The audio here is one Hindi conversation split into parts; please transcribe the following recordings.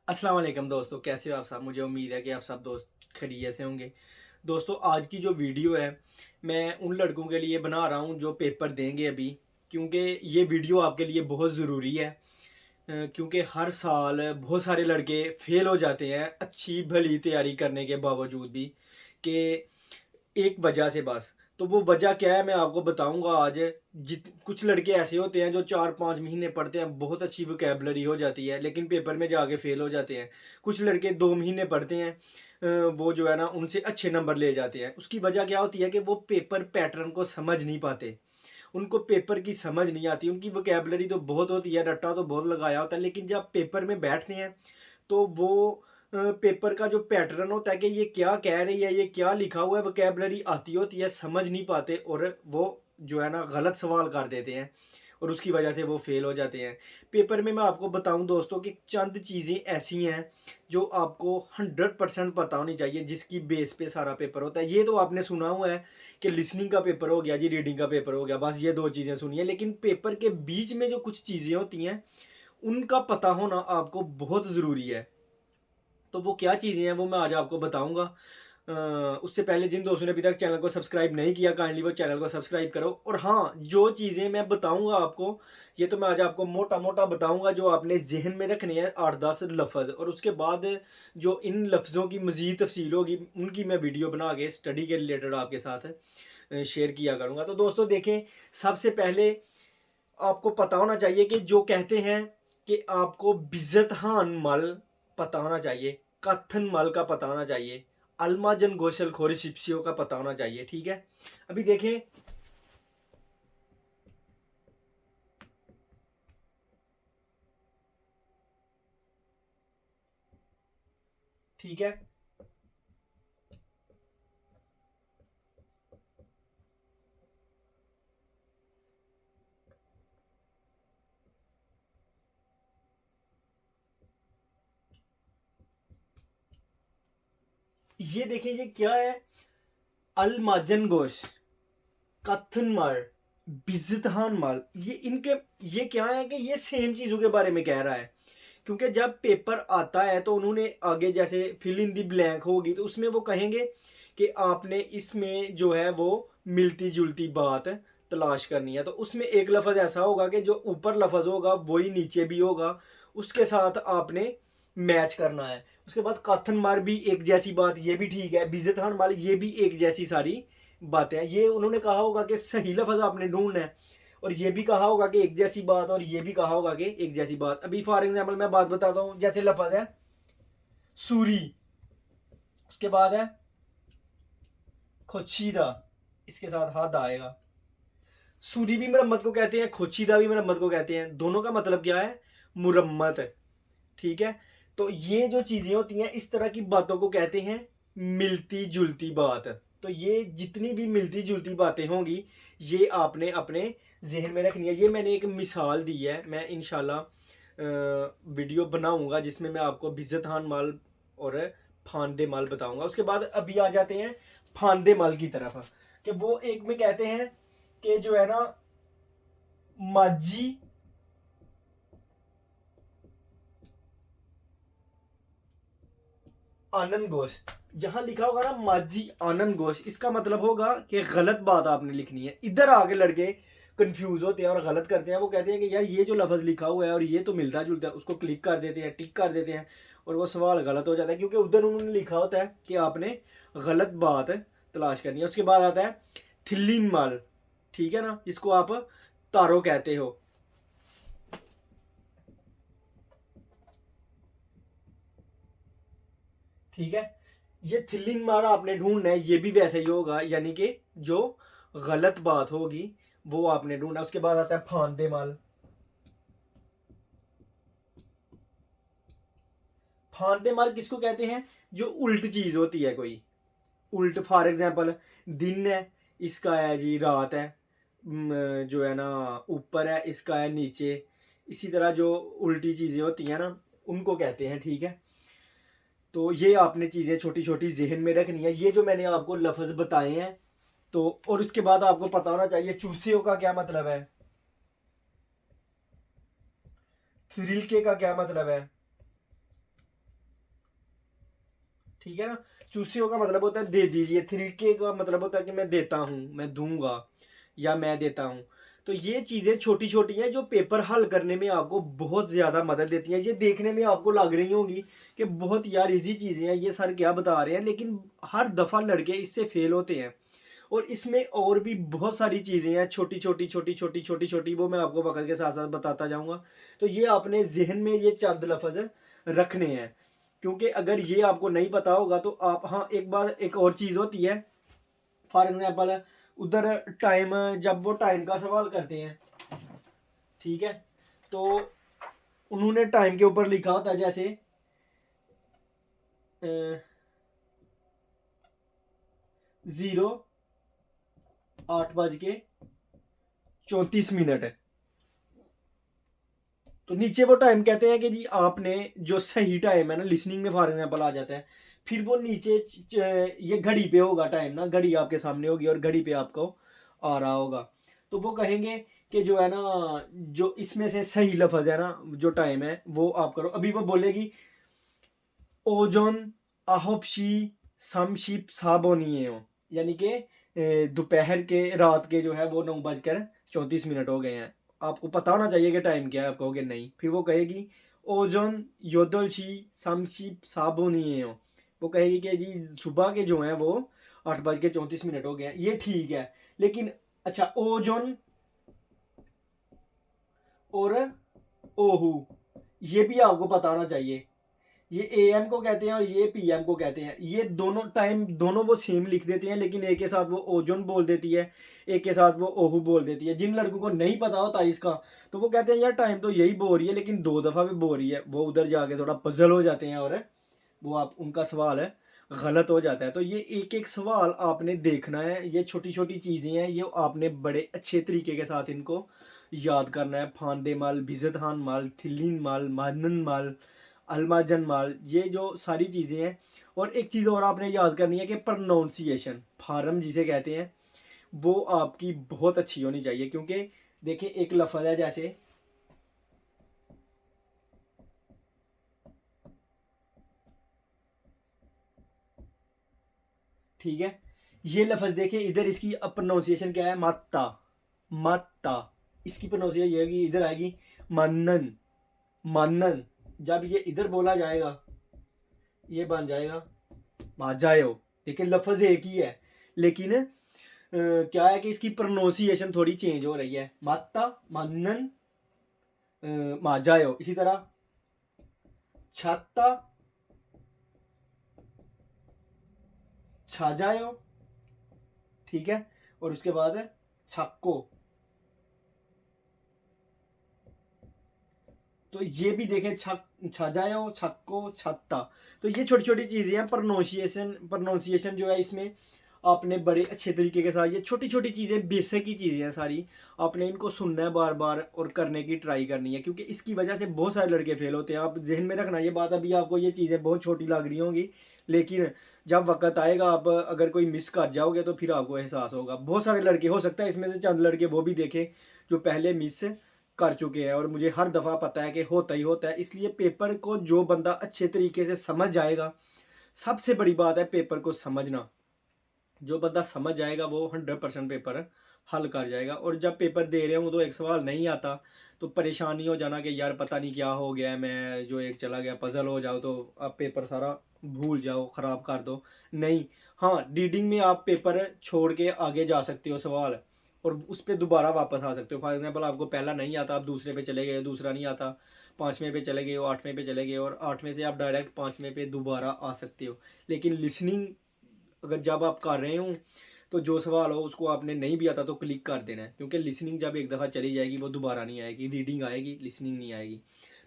अस्सलाम वालेकुम दोस्तों, कैसे हो आप सब। मुझे उम्मीद है कि आप सब दोस्त खैरियत से होंगे। दोस्तों, आज की जो वीडियो है मैं उन लड़कों के लिए बना रहा हूं जो पेपर देंगे अभी, क्योंकि ये वीडियो आपके लिए बहुत ज़रूरी है। क्योंकि हर साल बहुत सारे लड़के फेल हो जाते हैं अच्छी भली तैयारी करने के बावजूद भी, कि एक वजह से बस। तो वो वजह क्या है मैं आपको बताऊंगा आज। जित कुछ लड़के ऐसे होते हैं जो 4-5 महीने पढ़ते हैं, बहुत अच्छी वोकेबलरी हो जाती है, लेकिन पेपर में जाके फेल हो जाते हैं। कुछ लड़के 2 महीने पढ़ते हैं, वो जो है ना उनसे अच्छे नंबर ले जाते हैं। उसकी वजह क्या होती है कि वो पेपर पैटर्न को समझ नहीं पाते, उनको पेपर की समझ नहीं आती। उनकी वोकेबलरी तो बहुत होती है, रट्टा तो बहुत लगाया होता है, लेकिन जब पेपर में बैठते हैं तो वो पेपर का जो पैटर्न होता है कि ये क्या कह रही है, ये क्या लिखा हुआ है, वोकेबलरी आती होती है, समझ नहीं पाते, और वो जो है ना गलत सवाल कर देते हैं, और उसकी वजह से वो फेल हो जाते हैं। पेपर में मैं आपको बताऊं दोस्तों कि चंद चीज़ें ऐसी हैं जो आपको 100% पता होनी चाहिए, जिसकी बेस पे सारा पेपर होता है। ये तो आपने सुना हुआ है कि लिसनिंग का पेपर हो गया जी, रीडिंग का पेपर हो गया, बस ये दो चीज़ें सुनी है। लेकिन पेपर के बीच में जो कुछ चीज़ें होती हैं उनका पता होना आपको बहुत ज़रूरी है। तो वो क्या चीज़ें हैं वो मैं आज आपको बताऊँगा। उससे पहले जिन दोस्तों ने अभी तक चैनल को सब्सक्राइब नहीं किया, काइंडली वो चैनल को सब्सक्राइब करो। और हाँ, जो चीज़ें मैं बताऊँगा आपको, ये तो मैं आज आपको मोटा-मोटा बताऊँगा, जो आपने ज़हन में रखने हैं 8-10 लफ़्ज़, और उसके बाद जो इन लफ्ज़ों की मज़ीद तफ़सील होगी उनकी मैं वीडियो बना के स्टडी के रिलेटेड आपके साथ शेयर किया करूँगा। तो दोस्तों देखें, सबसे पहले आपको पता होना चाहिए कि जो कहते हैं कि आपको बिज़्ज़त-ख़ान मल पता होना चाहिए, कथन मल का पता होना चाहिए, अल्माजन गोशल खोरी शिप्सियों का पता होना चाहिए, ठीक है। अभी देखें, ठीक है, ये देखें ये क्या है। अल्माजन गोश, कथन मल, बिज़्ज़त-ख़ान मल, ये इनके, ये क्या है कि ये सेम चीज़ों के बारे में कह रहा है। क्योंकि जब पेपर आता है तो उन्होंने आगे जैसे फिल इन दी ब्लैंक होगी तो उसमें वो कहेंगे कि आपने इसमें जो है वो मिलती जुलती बात तलाश करनी है। तो उसमें एक लफ्ज़ ऐसा होगा कि जो ऊपर लफ्ज़ होगा वही नीचे भी होगा, उसके साथ आपने मैच करना है। उसके बाद काथन मार भी एक जैसी बात, ये भी ठीक है। बिज़त खान माल, ये भी एक जैसी सारी बातें हैं। ये उन्होंने कहा होगा कि सही लफ्ज़ आपने ढूंढना है, और ये भी कहा होगा कि एक जैसी बात, और ये भी कहा होगा कि एक जैसी बात। अभी फॉर एग्जांपल मैं बात बताता हूँ, जैसे लफ्ज़ है सूरी, उसके बाद है खोशीदा, इसके साथ हाथ आएगा। सूरी भी मरम्मत को कहते हैं, खोशीदा भी मरम्मत को कहते हैं, दोनों का मतलब क्या है, मुरम्मत, ठीक है। तो ये जो चीज़ें होती हैं इस तरह की बातों को कहते हैं मिलती जुलती बात। तो ये जितनी भी मिलती जुलती बातें होंगी ये आपने अपने जहन में रखनी है। ये मैंने एक मिसाल दी है, मैं इंशाल्लाह वीडियो बनाऊंगा जिसमें मैं आपको बिज़्ज़त खान माल और फांदे माल बताऊंगा। उसके बाद अभी आ जाते हैं फांदे माल की तरफ, कि वो एक में कहते हैं कि जो है ना माझी आनंद घोष, जहां लिखा होगा ना माझी आनंद घोष, इसका मतलब होगा कि गलत बात आपने लिखनी है। इधर आगे लड़के कंफ्यूज होते हैं और गलत करते हैं। वो कहते हैं कि यार ये जो लफ्ज़ लिखा हुआ है और ये तो मिलता जुलता है, उसको क्लिक कर देते हैं, टिक कर देते हैं, और वो सवाल गलत हो जाता है, क्योंकि उधर उन्होंने लिखा होता है कि आपने गलत बात तलाश करनी है। उसके बाद आता है थिल्लिन माल, ठीक है ना, जिसको आप तारो कहते हो, ठीक है। ये थिल्लिंग मारा आपने ढूंढना है, ये भी वैसे ही होगा, यानी कि जो गलत बात होगी वो आपने ढूंढना है। उसके बाद आता है फांदे माल। फांदे माल किसको कहते हैं, जो उल्ट चीज होती है कोई, उल्ट। फॉर एग्जाम्पल दिन है, इसका है जी रात है, जो है ना ऊपर है, इसका है नीचे। इसी तरह जो उल्टी चीजें होती हैं ना उनको कहते हैं, ठीक है। तो ये आपने चीज़ें छोटी छोटी जहन में रखनी है, ये जो मैंने आपको लफ्ज़ बताए हैं। तो और उसके बाद आपको पता होना चाहिए चूसियों का क्या मतलब है, थ्रिलके का क्या मतलब है, ठीक है ना। चूसियो का मतलब होता है दे दीजिए, 3K का मतलब होता है कि मैं देता हूँ, मैं दूंगा या मैं देता हूँ। तो ये चीज़ें छोटी छोटी हैं जो पेपर हल करने में आपको बहुत ज़्यादा मदद देती हैं। ये देखने में आपको लग रही होंगी कि बहुत यार इजी चीज़ें हैं, ये सर क्या बता रहे हैं, लेकिन हर दफ़ा लड़के इससे फेल होते हैं। और इसमें और भी बहुत सारी चीज़ें हैं, छोटी छोटी छोटी छोटी छोटी छोटी, वो मैं आपको वक्त के साथ साथ बताता जाऊँगा। तो ये आपने जहन में ये चंद लफ्ज़ रखने हैं, क्योंकि अगर ये आपको नहीं पता होगा तो आप, हाँ एक बार एक और चीज़ होती है, फॉर एग्जाम्पल उधर टाइम, जब वो टाइम का सवाल करते हैं, ठीक है, तो उन्होंने टाइम के ऊपर लिखा होता है जैसे 08:34 तो नीचे वो टाइम कहते हैं कि जी आपने जो सही टाइम है ना, लिसनिंग में फॉर एग्जाम्पल आ जाता है, फिर वो नीचे ये घड़ी पे होगा टाइम ना, घड़ी आपके सामने होगी और घड़ी पे आपको आ रहा होगा। तो वो कहेंगे कि जो है ना, जो इसमें से सही लफ्ज है ना, जो टाइम है वो आप करो। अभी वो बोलेगी ओजोन आहपशी समशिप साबोनिए हो, यानी कि दोपहर के रात के जो है वो 9:34 हो गए हैं। आपको पता होना चाहिए कि टाइम क्या है, आप कहोगे नहीं। फिर वो कहेगी ओजोन योदलशी समशिप साबोनिए हो, वो कहेगी कि जी सुबह के जो हैं वो 8:34 हो गए हैं, ये ठीक है। लेकिन अच्छा, ओजोन और ओहू, ये भी आपको पता होना चाहिए। ये एएम को कहते हैं और ये पीएम को कहते हैं। ये दोनों टाइम दोनों वो सेम लिख देते हैं, लेकिन एक के साथ वो ओजोन बोल देती है, एक के साथ वो ओहू बोल देती है। जिन लड़कों को नहीं पता होता इसका, तो वो कहते हैं यार टाइम तो यही बोल रही है, लेकिन 2 दफ़ा भी बोल रही है। वो उधर जाके थोड़ा पजल हो जाते हैं और वो आप उनका सवाल है गलत हो जाता है। तो ये एक एक सवाल आपने देखना है, ये छोटी छोटी चीज़ें हैं, ये आपने बड़े अच्छे तरीके के साथ इनको याद करना है। फांदे माल, भिजतहान माल, थिलिन माल, मानन माल, अलमाजन माल, ये जो सारी चीज़ें हैं। और एक चीज़ और आपने याद करनी है कि प्रोनाउंसिएशन, फार्म जिसे कहते हैं, वो आपकी बहुत अच्छी होनी चाहिए। क्योंकि देखिए एक लफ्ज़ है जैसे ठीक है, ये लफ्ज़ देखिए इधर इसकी प्रोनाउंसिएशन क्या है, माता, माता। इसकी प्रोनाउंसिएशन ये होगी, इधर आएगी मनन, मनन। जब ये इधर बोला जाएगा ये बन जाएगा माजायो। देखिए लफ्ज़ एक ही है, लेकिन क्या है कि इसकी प्रोनाउंसिएशन थोड़ी चेंज हो रही है। माता, मनन, माजायो। इसी तरह छाता, छाजायो, ठीक है। और उसके बाद है छक्को। तो ये भी देखें, छक, छजायो, छक्को, छत्ता। तो ये छोटी छोटी चीज़ें हैं, प्रोनाउंसिएशन, प्रोनाउंसिएशन जो है इसमें आपने बड़े अच्छे तरीके के साथ, ये छोटी छोटी चीज़ें बेसिक की चीज़ें हैं सारी, आपने इनको सुनना है बार बार और करने की ट्राई करनी है। क्योंकि इसकी वजह से बहुत सारे लड़के फेल होते हैं। आप जहन में रखना ये बात। अभी आपको ये चीज़ें बहुत छोटी लग रही होंगी, लेकिन जब वक्त आएगा आप अगर कोई मिस कर जाओगे तो फिर आपको एहसास होगा। बहुत सारे लड़के, हो सकता है इसमें से चंद लड़के वो भी देखें जो पहले मिस कर चुके हैं, और मुझे हर दफ़ा पता है कि होता ही होता है। इसलिए पेपर को जो बंदा अच्छे तरीके से समझ जाएगा, सबसे बड़ी बात है पेपर को समझना। जो बंदा समझ जाएगा वो 100% पेपर हल कर जाएगा। और जब पेपर दे रहे हूँ तो एक सवाल नहीं आता तो परेशानी हो जाना कि यार पता नहीं क्या हो गया है, मैं जो एक चला गया, पजल हो जाओ तो आप पेपर सारा भूल जाओ, ख़राब कर दो। नहीं, हाँ रीडिंग में आप पेपर छोड़ के आगे जा सकते हो सवाल, और उस पर दोबारा वापस आ सकते हो। फॉर एग्जाम्पल आपको पहला नहीं आता, आप दूसरे पे चले गए, दूसरा नहीं आता, 5वें पे चले गए हो, 8वें पे चले गए, और 8वें से आप डायरेक्ट 5वें पे दोबारा आ सकते हो। लेकिन लिसनिंग अगर जब आप कर रहे हो तो जो सवाल हो उसको आपने नहीं भी आता तो क्लिक कर देना है, क्योंकि लिसनिंग जब एक दफ़ा चली जाएगी वो दोबारा नहीं आएगी। रीडिंग आएगी, लिसनिंग नहीं आएगी।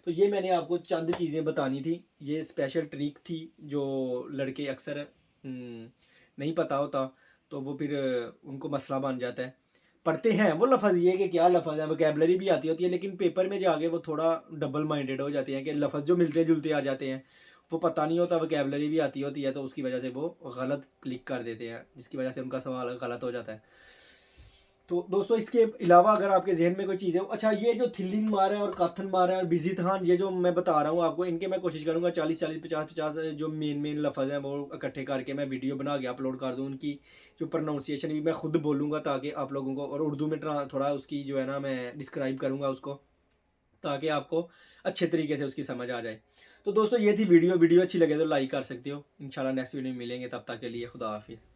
तो ये मैंने आपको चंद चीज़ें बतानी थी, ये स्पेशल ट्रिक थी जो लड़के अक्सर नहीं पता होता, तो वो फिर उनको मसला बन जाता है। पढ़ते हैं वो लफ्ज़, ये कि क्या लफ्ज़ है, वोकैबलरी भी आती होती है, लेकिन पेपर में जाके वो थोड़ा डबल माइंडेड हो जाते हैं कि लफ्ज़ जो मिलते जुलते आ जाते हैं, वो पता नहीं होता, वोकैबलरी भी आती होती है, तो उसकी वजह से वो गलत क्लिक कर देते हैं, जिसकी वजह से उनका सवाल गलत हो जाता है। तो दोस्तों इसके अलावा अगर आपके जहन में कोई चीज़ है, अच्छा ये जो थिल्लिन मार है और काथन मार है और बिजी थान, ये जो मैं बता रहा हूँ आपको, इनके मैं कोशिश करूँगा 40-40 50-50 जो मेन लफ्ज़ हैं वो इकट्ठे करके मैं वीडियो बना के अपलोड कर दूँ। उनकी जो प्रोनाउंसिएशन भी मैं खुद बोलूँगा ताकि आप लोगों को, और उर्दू में थोड़ा उसकी जो है ना मैं डिस्क्राइब करूँगा उसको, ताकि आपको अच्छे तरीके से उसकी समझ आ जाए। तो दोस्तों ये थी वीडियो अच्छी लगे तो लाइक कर सकते हो। इंशाल्लाह नेक्स्ट वीडियो में मिलेंगे, तब तक के लिए खुदा हाफिज़।